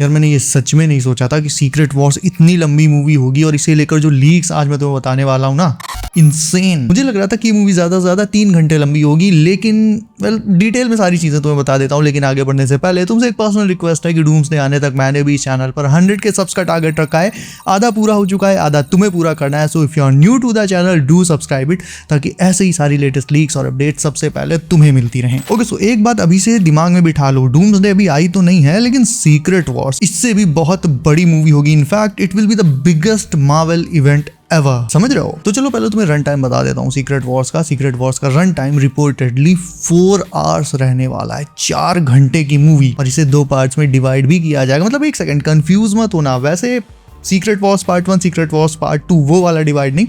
यार मैंने ये सच में नहीं सोचा था कि सीक्रेट वॉर्स इतनी लंबी मूवी होगी, और इसे लेकर जो लीक्स आज मैं तुम्हें बताने वाला हूँ ना, इंसेन। मुझे लग रहा था कि ये मूवी ज्यादा से ज्यादा 3 घंटे लंबी होगी, लेकिन वेल डिटेल में सारी चीजें तुम्हें बता देता हूँ। लेकिन आगे बढ़ने से पहले तुमसे एक पर्सनल रिक्वेस्ट है कि डूम्सडे आने तक मैंने भी इस चैनल पर 100 के सब्स का टारगेट रखा है। आधा पूरा हो चुका है, आधा तुम्हें पूरा करना है। So if you are new to the channel do subscribe it, ताकि ऐसे ही सारी लेटेस्ट लीक्स और अपडेट सबसे पहले तुम्हें मिलती रहें। ओके, सो एक बात अभी से दिमाग में बिठा लो, डूम्सडे अभी आई तो नहीं है, लेकिन सीक्रेट वॉर्स इससे भी बहुत बड़ी मूवी होगी। In fact it will be the biggest Marvel event ever, समझ रहे हो? तो चलो पहले तुम्हें रन टाइम बता देता हूँ सीक्रेट वॉर्स का। सीक्रेट वॉर्स का रन टाइम रिपोर्टेडली 4 आवर्स रहने वाला है, 4 घंटे की मूवी, और इसे 2 पार्ट्स में डिवाइड भी किया जाएगा। मतलब एक सेकंड, कंफ्यूज मत होना, वैसे secret Wars part 1, secret Wars part 2 वो वाला डिवाइड नहीं,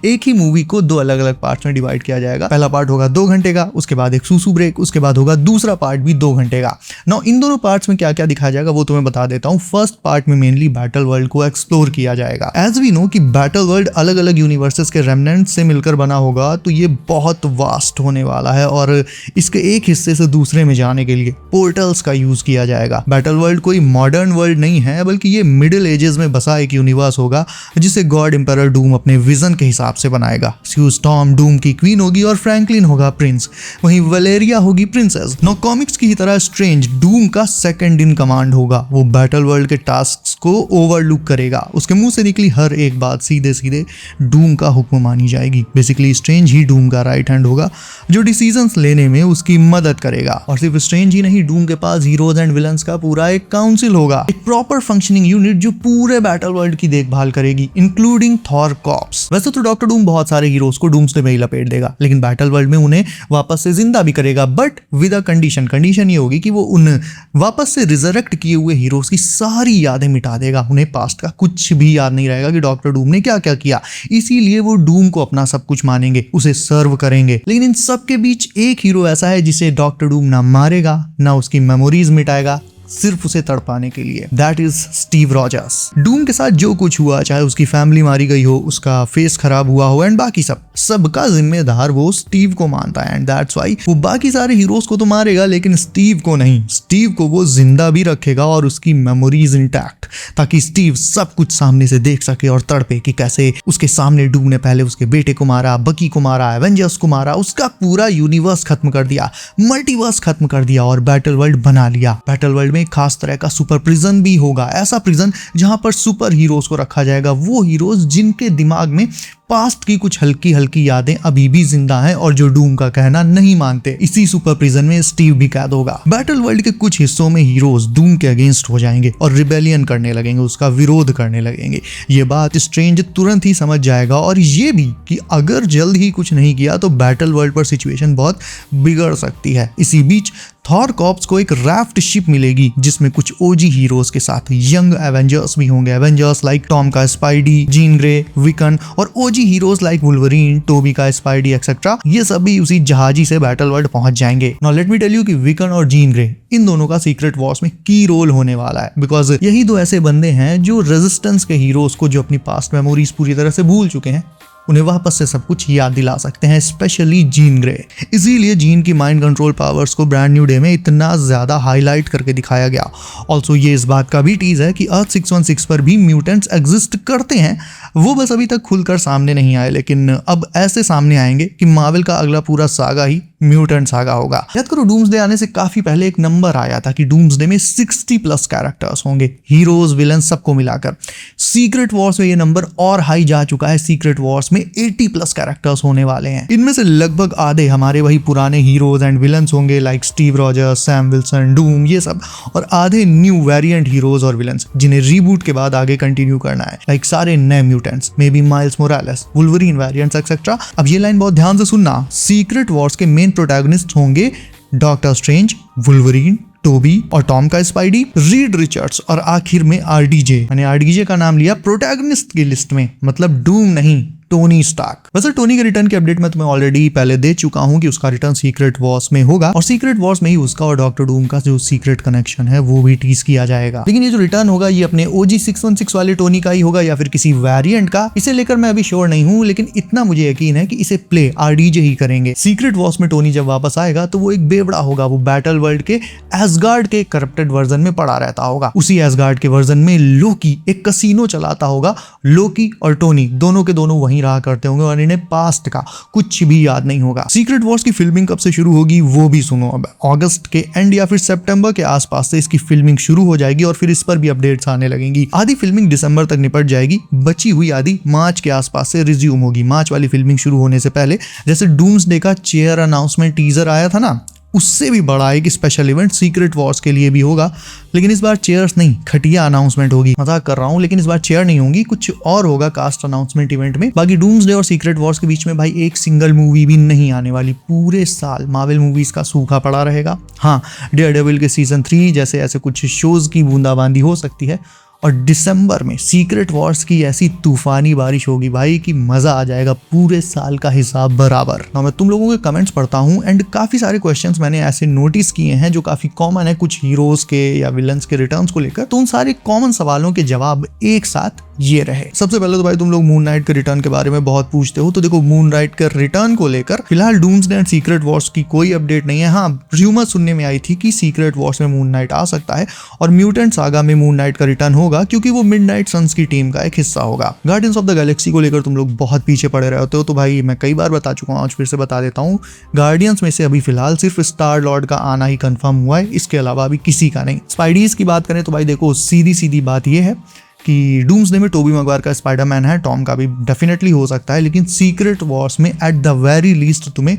एक ही मूवी को 2 अलग अलग पार्ट्स में डिवाइड किया जाएगा। पहला पार्ट होगा 2 घंटे का, उसके बाद एक सूसू ब्रेक, उसके बाद होगा दूसरा पार्ट भी 2 घंटे का। नाउ इन दोनों पार्ट्स में क्या क्या दिखाया जाएगा वो तुम्हें बता देता हूँ। फर्स्ट पार्ट में मेनली बैटल वर्ल्ड को एक्सप्लोर किया जाएगा। एज वी नो कि बैटल वर्ल्ड अलग अलग यूनिवर्सेस के रेमनेंट से मिलकर बना होगा, तो ये बहुत वास्ट होने वाला है, और इसके एक हिस्से से दूसरे में जाने के लिए पोर्टल्स का यूज किया जाएगा। बैटल वर्ल्ड कोई मॉडर्न वर्ल्ड नहीं है, बल्कि ये मिडिल एजेस में बसा एक यूनिवर्स होगा, जिसे गॉड एम्परर डूम अपने विजन के हिसाब से बनाएगा। स्यू स्टॉर्म डूम की क्वीन होगी और फ्रैंकलिन होगा प्रिंस, वहीं वलेरिया होगी प्रिंसेस। नो कॉमिक्स की तरह स्ट्रेंज डूम का सेकंड इन कमांड होगा। वो बैटल वर्ल्ड के टास्क्स को ओवरलुक करेगा। उसके मुंह से निकली हर एक बात सीधे सीधे डूम का हुक्म मानी जाएगी। बेसिकली स्ट्रेंज ही डूम का राइट हैंड होगा, जो डिसीजंस लेने में उसकी मदद करेगा। और सिर्फ स्ट्रेंज ही नहीं, डूम के पास हीरोज एंड विलन्स का पूरा एक काउंसिल होगा, एक प्रॉपर फंक्शनिंग यूनिट जो पूरे बैटल वर्ल्ड की देखभाल करेगी, इंक्लूडिंग थॉर कॉर्प्स। वैसे तो डॉक्टर डूम बहुत सारे हीरोज को डूम्सडे में ही लपेट देगा, लेकिन बैटल वर्ल्ड में उन्हें वापस से जिंदा भी करेगा, but with a condition. Condition ये होगी कि वो उन वापस से रिजरेक्ट किए हुए हीरोज की सारी यादें मिटा देगा। उन्हें पास्ट का कुछ भी याद नहीं रहेगा कि डॉक्टर डूम ने क्या क्या किया। इसीलिए वो डूम को अपना सब कुछ मानेंगे, उसे सर्व करेंगे। लेकिन इन सब के बीच एक हीरो ऐसा है जिसे डॉक्टर डूम ना मारेगा ना उसकी मेमोरीज मिटाएगा, सिर्फ उसे तड़पाने के लिए। That is Steve Rogers. Doom के साथ जो कुछ हुआ, चाहे उसकी फैमिली मारी गई हो, उसका फेस खराब हुआ हो, एंड बाकी सबका जिम्मेदार वो स्टीव को मानता है। एंड दैट्स व्हाई वो बाकी सारे हीरोज को तो मारेगा, लेकिन स्टीव को नहीं। स्टीव को वो जिंदा भी रखेगा और उसकी मेमोरीज इंटैक्ट, ताकि स्टीव सब कुछ सामने से देख सके और तड़पे कि कैसे उसके सामने डूम ने पहले उसके बेटे को मारा, बकी को मारा, एवेंजर्स को मारा, उसका पूरा यूनिवर्स खत्म कर दिया, मल्टीवर्स खत्म कर दिया और बैटल वर्ल्ड बना लिया। बैटल वर्ल्ड में खास तरह का सुपर प्रिजन भी होगा, ऐसा प्रिजन जहां पर सुपर हीरोज को रखा जाएगा। वो हीरोज जिनके दिमाग में पास्ट की कुछ हल्की हल्की यादें अभी भी जिंदा हैं और जो डूम का कहना नहीं मानते। इसी सुपर प्रिजन में स्टीव भी कैद होगा। बैटल वर्ल्ड के कुछ हिस्सों में हीरोज डूम के अगेंस्ट हो जाएंगे और रिबेलियन करने लगेंगे, उसका विरोध करने लगेंगे। ये बात स्ट्रेंज तुरंत ही समझ जाएगा, और ये भी कि अगर जल्द ही कुछ नहीं किया तो बैटल वर्ल्ड पर सिचुएशन बहुत बिगड़ सकती है। इसी बीच थॉर कॉर्प्स को एक राफ्ट शिप मिलेगी, जिसमें कुछ ओजी हीरोज के साथ यंग एवेंजर्स भी होंगे। एवेंजर्स लाइक टॉम का स्पाइडी, जीन ग्रे, विकन, और OG heroes like Wolverine, Toby का स्पाइडी एक्सेट्रा। ये सभी उसी जहाजी से बैटल वर्ल्ड पहुंच जाएंगे। Now let me tell you कि विकन और जीन ग्रे, इन दोनों का सीक्रेट वॉर्स में की रोल होने वाला है, बिकॉज यही 2 ऐसे बंदे हैं जो रेजिस्टेंस के हीरोज को, जो अपनी पास्ट मेमोरीज पूरी तरह से भूल चुके हैं, उन्हें वापस से सब कुछ याद दिला सकते हैं, स्पेशली जीन ग्रे। इसीलिए जीन की माइंड कंट्रोल पावर्स को ब्रांड न्यू डे में इतना ज्यादा हाईलाइट करके दिखाया गया। ऑल्सो ये इस बात का भी टीज है कि अर्थ 616 पर भी म्यूटेंट्स एग्जिस्ट करते हैं, वो बस अभी तक खुलकर सामने नहीं आए, लेकिन अब ऐसे सामने आएंगे कि मार्वल का अगला पूरा सागा ही म्यूटेंट सागा होगा। याद करो, डूम्सडे आने से काफी पहले एक नंबर आया था कि डूम्सडे में 60+ कैरेक्टर्स होंगे, हीरोज विलन सबको मिलाकर। सीक्रेट वॉर्स में ये नंबर और हाई जा चुका है। सीक्रेट वॉर्स में 80+ कैरेक्टर्स होने वाले हैं। इनमें से लगभग आधे हमारे वही पुराने हीरोज एंड विलन्स होंगे, like Steve Rogers, Sam Wilson, Doom, ये सब, और आधे न्यू वेरिएंट हीरोज और विलन्स जिन्हें रीबूट के बाद आगे कंटिन्यू करना है, लाइक सारे नए mutants, may be miles Morales, Wolverine variants etcetera. अब ये लाइन बहुत ध्यान से सुनना। सीक्रेट वॉर्स के मेन प्रोटैगनिस्ट होंगे डॉक्टर स्ट्रेंज, वुल्वरीन, टोबी और टॉम का स्पाइडी, रीड रिचर्ड्स, और आखिर में आरडीजे। मैंने आरडीजे का नाम लिया प्रोटैगनिस्ट की लिस्ट में, मतलब डूम नहीं, टोनी स्टार्क। वैसे टोनी के रिटर्न की अपडेट मैं तुम्हें ऑलरेडी पहले दे चुका हूं कि उसका रिटर्न सीक्रेट वॉर्स में होगा और सीक्रेट वॉर्स में ही उसका और डॉक्टर डूम का जो सीक्रेट कनेक्शन है वो भी टीज किया जाएगा। लेकिन ये जो रिटर्न होगा ये अपने OG 616 वाले टोनी का ही होगा या फिर किसी वेरिएंट का, इसे लेकर मैं अभी श्योर नहीं हूं, लेकिन इतना मुझे यकीन है कि इसे प्ले RDJ ही करेंगे। सीक्रेट वॉर्स में टोनी जब वापस आएगा तो वो एक बेवड़ा होगा, वो बैटल वर्ल्ड के एसगार्ड के करप्टेड वर्जन में पड़ा रहता होगा। उसी एसगार्ड के वर्जन में लोकी एक कसीनो चलाता होगा। लोकी और टोनी दोनों के दोनों वहीं रहा करते होंगे और इन्हें पास्ट का कुछ भी याद नहीं होगा। सीक्रेट वॉर्स की फिल्मिंग कब से शुरू होगी वो भी सुनो। अब अगस्त के एंड या फिर सितंबर के आसपास से इसकी फिल्मिंग शुरू हो जाएगी और फिर इस पर भी अपडेट्स आने लगेंगी। आधी फिल्मिंग दिसंबर तक निपट जाएगी, बची हुई आधी मार्च के आसपास से रिज्यूम होगी। मार्च वाली फिल्मिंग शुरू होने से पहले जैसे डूम्सडे का चेयर अनाउंसमेंट टीजर आया था ना, उससे भी बड़ा एक स्पेशल इवेंट सीक्रेट वॉर्स के लिए भी होगा। लेकिन इस बार चेयर्स नहीं, खटिया अनाउंसमेंट होगी। मजाक कर रहा हूँ, लेकिन इस बार चेयर नहीं होंगी, कुछ और होगा कास्ट अनाउंसमेंट इवेंट में। बाकी डूम्सडे और सीक्रेट वॉर्स के बीच में भाई एक सिंगल मूवी भी नहीं आने वाली। पूरे साल मार्वल मूवीज का सूखा पड़ा रहेगा। हाँ, डेयरडेविल के सीजन 3 जैसे ऐसे कुछ शोज की बूंदाबांदी हो सकती है और दिसंबर में सीक्रेट वॉर्स की ऐसी तूफानी बारिश होगी भाई कि मजा आ जाएगा, पूरे साल का हिसाब बराबर। मैं तुम लोगों के कमेंट्स पढ़ता हूँ एंड काफी सारे क्वेश्चंस मैंने ऐसे नोटिस किए हैं जो काफी कॉमन है कुछ हीरोज के या विलन्स के रिटर्न्स को लेकर। तो उन सारे कॉमन सवालों के जवाब एक साथ ये रहे। सबसे पहले तो भाई तुम लोग मून नाइट के रिटर्न के बारे में बहुत पूछते हो, तो देखो मून नाइट के रिटर्न को लेकर फिलहाल डूम्सडे एंड सीक्रेट वॉर्स की कोई अपडेट नहीं है। हाँ, र्यूमर सुनने में आई थी कि सीक्रेट वॉर्स में मून नाइट आ सकता है और म्यूटेंट सागा में मून नाइट का रिटर्न होगा क्योंकि वो मिडनाइट सन्स की टीम का एक हिस्सा होगा। गार्डियंस ऑफ द गैलेक्सी को लेकर तुम लोग बहुत पीछे पड़े रहते हो, तो भाई मैं कई बार बता चुका हूँ, आज फिर से बता देता हूँ। गार्डियंस में से अभी फिलहाल सिर्फ स्टार लॉर्ड का आना ही कंफर्म हुआ है, इसके अलावा अभी किसी का नहीं। स्पाइडीज की बात करें तो भाई देखो सीधी सीधी बात यह है कि डूम्सडे में टोबी मैगवायर का स्पाइडरमैन है, टॉम का भी डेफिनेटली हो सकता है, लेकिन सीक्रेट वॉर्स में एट द वेरी लीस्ट तुम्हें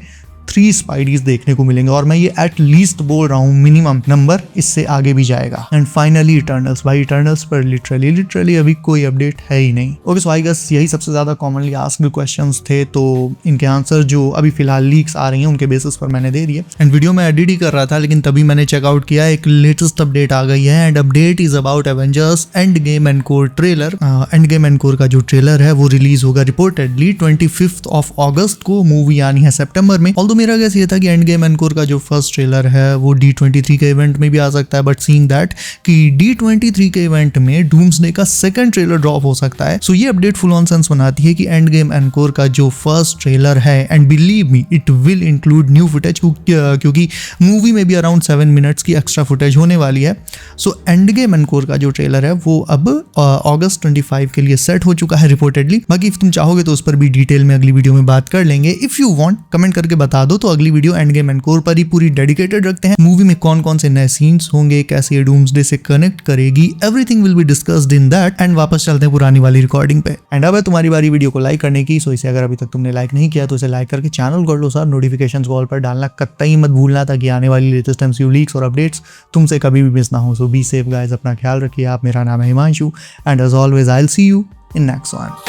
3 स्पाइडीज देखने को मिलेंगे और मैं ये एट लीस्ट बोल रहा हूँ, मिनिमम नंबर इससे आगे भी जाएगा। एंड फाइनली इटर्नल्स, भाई इटर्नल्स पर लिटरली अभी कोई अपडेट है ही नहीं। ओके सो आई गेस यही सबसे ज्यादा कॉमनली आस्क्ड क्वेश्चंस थे, तो इनके आंसर जो अभी फिलहाल लीक्स आ रही हैं उनके बेसिस पर मैंने दे दिए। एंड वीडियो में एडिट ही कर रहा था, लेकिन तभी मैंने चेकआउट किया एक लेटेस्ट अपडेट आ गई है and update is about Avengers end game encore trailer. End game encore का जो ट्रेलर है वो रिलीज होगा रिपोर्टेडली 25 ऑफ अगस्त को। मूवी आनी है सितंबर में। ऑल्दो मेरा गेस ये था कि एंड गेम एनकोर का जो फर्स्ट ट्रेलर है वो D23 के इवेंट में भी आ सकता है, बट सीइंग दैट कि D23 के इवेंट में डूम्सडे का सेकंड ट्रेलर ड्रॉप हो सकता है, सो ये अपडेट फुल ऑन सेंस बनाती है कि एंड गेम एनकोर का जो फर्स्ट ट्रेलर है, and believe me it will include new footage, क्योंकि मूवी में भी अराउंड 7 मिनट्स की एक्स्ट्रा फुटेज होने वाली है। सो एंड गेम एनकोर का जो ट्रेलर है वो अब अगस्त 25 के लिए सेट हो चुका है रिपोर्टेडली। बाकी इफ तुम चाहोगे तो उस पर भी डिटेल में अगली वीडियो में बात कर लेंगे। इफ यू वांट कमेंट करके बता दो, तो अगली वीडियो एंड गेम एनकोर पर ही पूरी डेडिकेटेड रखते हैं। मूवी में कौन कौन से नए सीन्स होंगे, कैसे ये डूम्सडे से कनेक्ट करेगी, everything will be discussed in that. And वापस चलते हैं पुरानी वाली रिकॉर्डिंग पे। एंड अब है तुम्हारी बारी वीडियो को लाइक करने की, सो इसे अगर अभी तक तुमने लाइक नहीं किया तो इसे लाइक करके चैनल कर लो सर। नोटिफिकेशंस कॉल पर डालना कतई मत भूलना ताकि आने वाली लेटेस्ट MCU लीक्स और अपडेट्स तुमसे कभी भी मिस ना हो। सो बी सेफ गाइस, अपना ख्याल रखिए। आप, मेरा नाम है Himanshu and as always I will see you in next one.